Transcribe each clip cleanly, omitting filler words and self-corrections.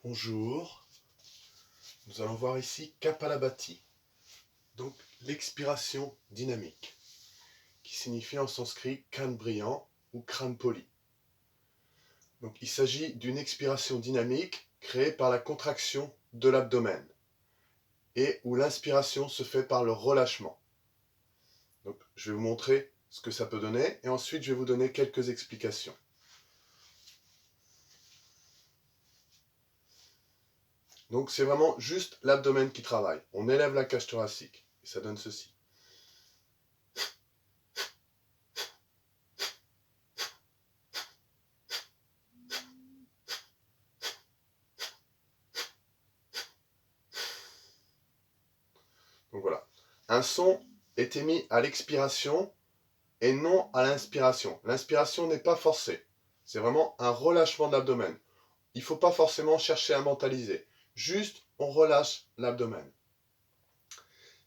Bonjour, nous allons voir ici Kapalabhati, donc l'expiration dynamique, qui signifie en sanskrit crâne brillant ou crâne poli. Donc il s'agit d'une expiration dynamique créée par la contraction de l'abdomen et où l'inspiration se fait par le relâchement. Donc je vais vous montrer ce que ça peut donner et ensuite je vais vous donner quelques explications. Donc c'est vraiment juste l'abdomen qui travaille. On élève la cage thoracique et ça donne ceci. Donc voilà. Un son est émis à l'expiration et non à l'inspiration. L'inspiration n'est pas forcée. C'est vraiment un relâchement de l'abdomen. Il ne faut pas forcément chercher à mentaliser. Juste, on relâche l'abdomen.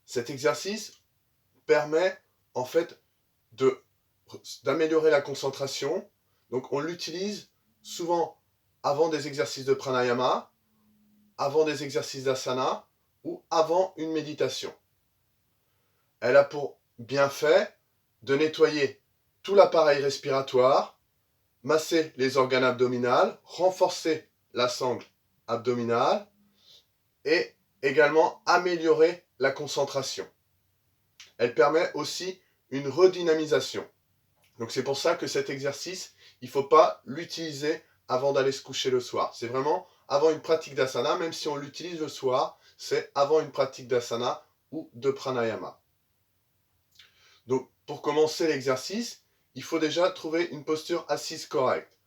Cet exercice permet en fait d'améliorer la concentration. Donc on l'utilise souvent avant des exercices de pranayama, avant des exercices d'asana ou avant une méditation. Elle a pour bienfait de nettoyer tout l'appareil respiratoire, masser les organes abdominaux, renforcer la sangle abdominale et également améliorer la concentration. Elle permet aussi une redynamisation. Donc c'est pour ça que cet exercice, il ne faut pas l'utiliser avant d'aller se coucher le soir. C'est vraiment avant une pratique d'asana, même si on l'utilise le soir, c'est avant une pratique d'asana ou de pranayama. Donc pour commencer l'exercice, il faut déjà trouver une posture assise correcte,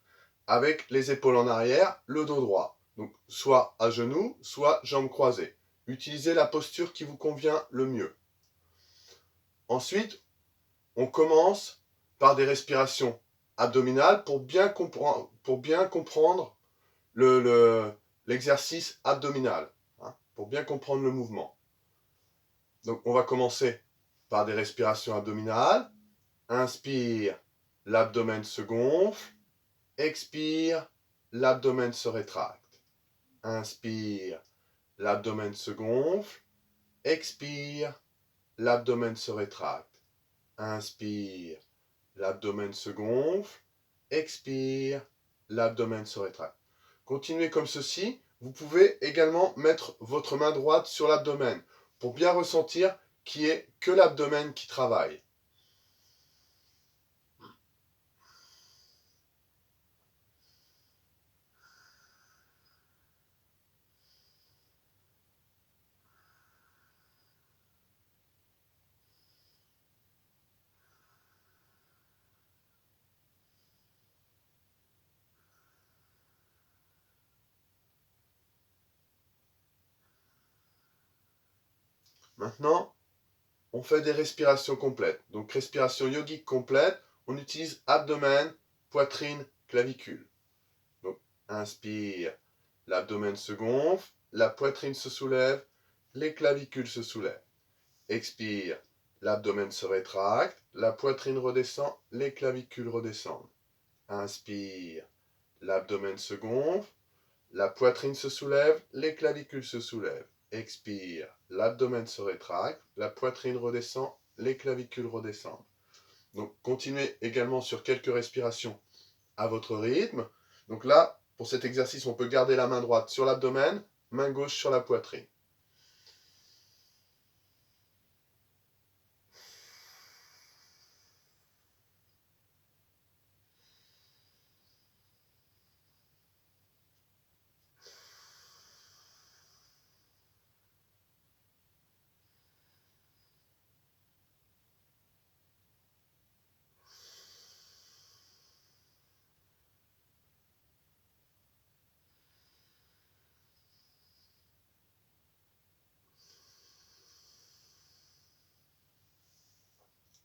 avec les épaules en arrière, le dos droit. Donc soit à genoux, soit jambes croisées. Utilisez la posture qui vous convient le mieux. Ensuite, on commence par des respirations abdominales pour bien comprendre l'exercice abdominal, pour bien comprendre le mouvement. Donc on va commencer par des respirations abdominales. Inspire, l'abdomen se gonfle. Expire, l'abdomen se rétracte. Inspire, l'abdomen se gonfle. Expire, l'abdomen se rétracte. Inspire, l'abdomen se gonfle. Expire, l'abdomen se rétracte. Continuez comme ceci. Vous pouvez également mettre votre main droite sur l'abdomen pour bien ressentir qu'il n'y ait que l'abdomen qui travaille. Maintenant, on fait des respirations complètes. Donc, respiration yogique complète, on utilise abdomen, poitrine, clavicule. Donc, inspire, l'abdomen se gonfle, la poitrine se soulève, les clavicules se soulèvent. Expire, l'abdomen se rétracte, la poitrine redescend, les clavicules redescendent. Inspire, l'abdomen se gonfle, la poitrine se soulève, les clavicules se soulèvent. Expire, l'abdomen se rétracte, la poitrine redescend, les clavicules redescendent. Donc continuez également sur quelques respirations à votre rythme. Donc là, pour cet exercice, on peut garder la main droite sur l'abdomen, main gauche sur la poitrine.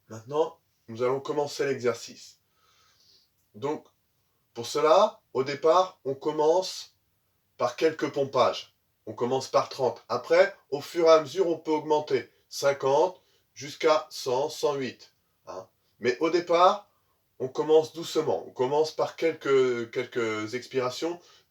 Maintenant, nous allons commencer l'exercice. Donc, pour cela, au départ, on commence par quelques pompages. On commence par 30. Après, au fur et à mesure, on peut augmenter 50 jusqu'à 100, 108. Mais au départ, on commence doucement. On commence par quelques expirations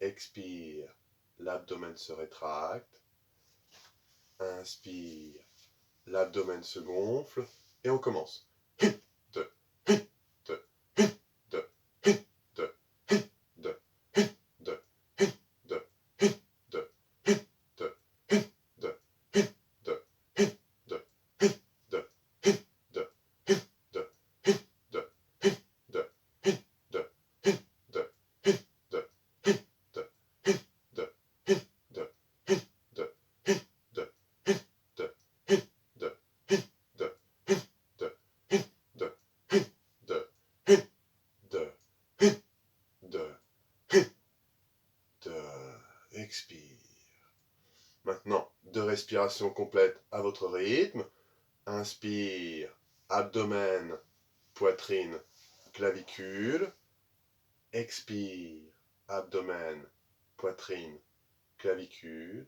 Expire, l'abdomen se rétracte. Inspire, l'abdomen se gonfle. Et on commence. 2, 2, 2, 2, 2, 2, 2, 2, 2, 2, 2, 2, 2. Expire. Maintenant, 2 respirations complètes à votre rythme. Inspire, abdomen, poitrine, clavicule. Expire, abdomen, poitrine, clavicule.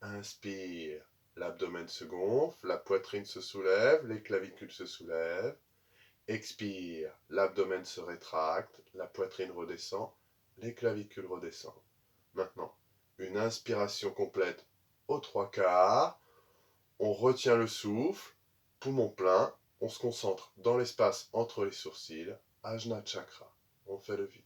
Inspire, l'abdomen se gonfle, la poitrine se soulève, les clavicules se soulèvent. Expire, l'abdomen se rétracte, la poitrine redescend, les clavicules redescendent. Maintenant, une inspiration complète aux 3/4. On retient le souffle, poumon plein. On se concentre dans l'espace entre les sourcils, Ajna Chakra. On fait le vide.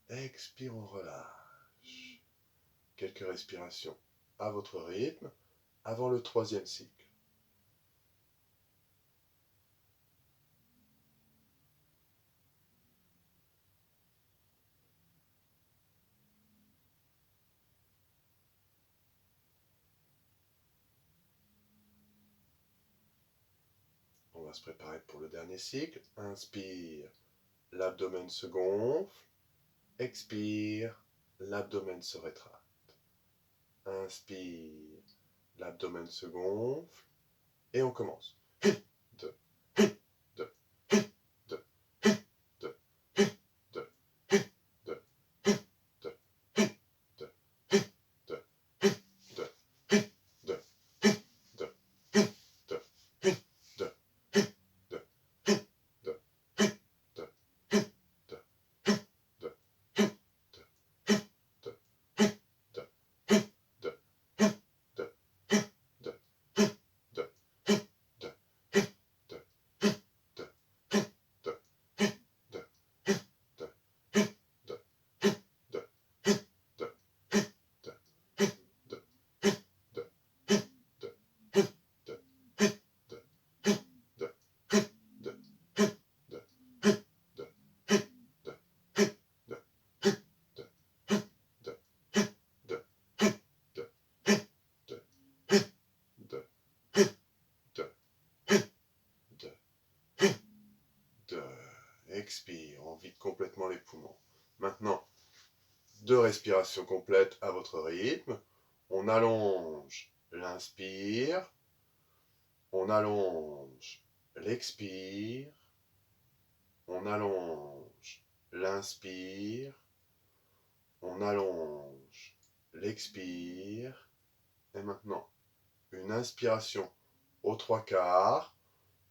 Expire, on relâche. Quelques respirations à votre rythme avant le 3e cycle. On va se préparer pour le dernier cycle. Inspire, l'abdomen se gonfle. Expire, l'abdomen se rétracte. Inspire, l'abdomen se gonfle. Et on commence. 2, 2, 2, 2, 2, 2, 2, 2, 2, 2, 2, 2, 2, 2, 2. Expire, on vide complètement les poumons. Maintenant, 2 respirations complètes à votre rythme. On allonge l'inspire, on allonge l'expire, on allonge l'inspire, on allonge l'expire. Et maintenant, une inspiration aux 3/4.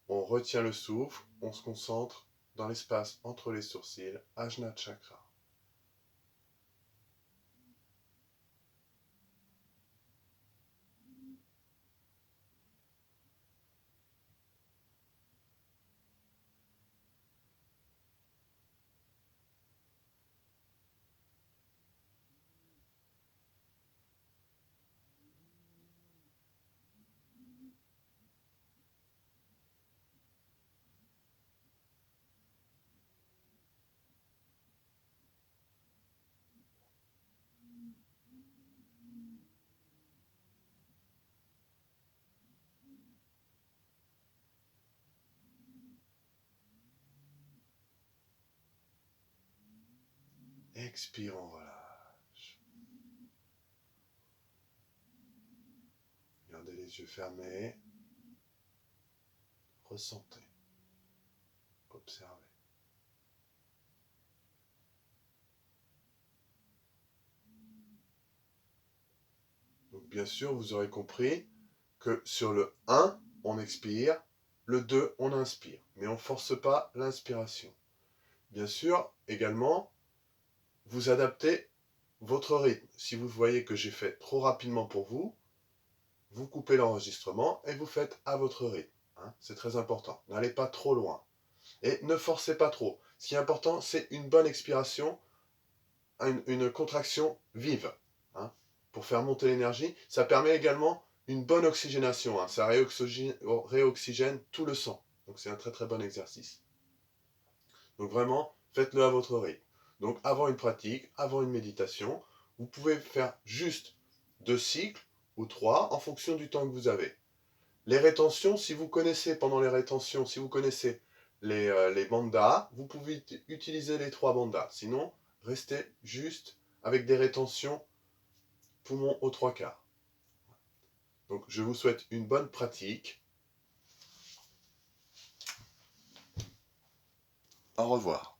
On retient le souffle, on se concentre dans l'espace entre les sourcils, Ajna Chakra. Expire, on relâche. Gardez les yeux fermés. Ressentez. Observez. Donc bien sûr, vous aurez compris que sur le 1, on expire, le 2, on inspire. Mais on ne force pas l'inspiration. Bien sûr, également, vous adaptez votre rythme. Si vous voyez que j'ai fait trop rapidement pour vous, vous coupez l'enregistrement et vous faites à votre rythme. Hein, c'est très important. N'allez pas trop loin. Et ne forcez pas trop. Ce qui est important, c'est une bonne expiration, une contraction vive. Hein, pour faire monter l'énergie. Ça permet également une bonne oxygénation. Hein, ça réoxygène tout le sang. Donc c'est un très très bon exercice. Donc vraiment, faites-le à votre rythme. Donc avant une pratique, avant une méditation, vous pouvez faire juste 2 cycles ou 3 en fonction du temps que vous avez. Les rétentions, si vous connaissez pendant les rétentions, si vous connaissez les bandas, vous pouvez utiliser les 3 bandas. Sinon, restez juste avec des rétentions poumons aux 3/4. Donc je vous souhaite une bonne pratique. Au revoir.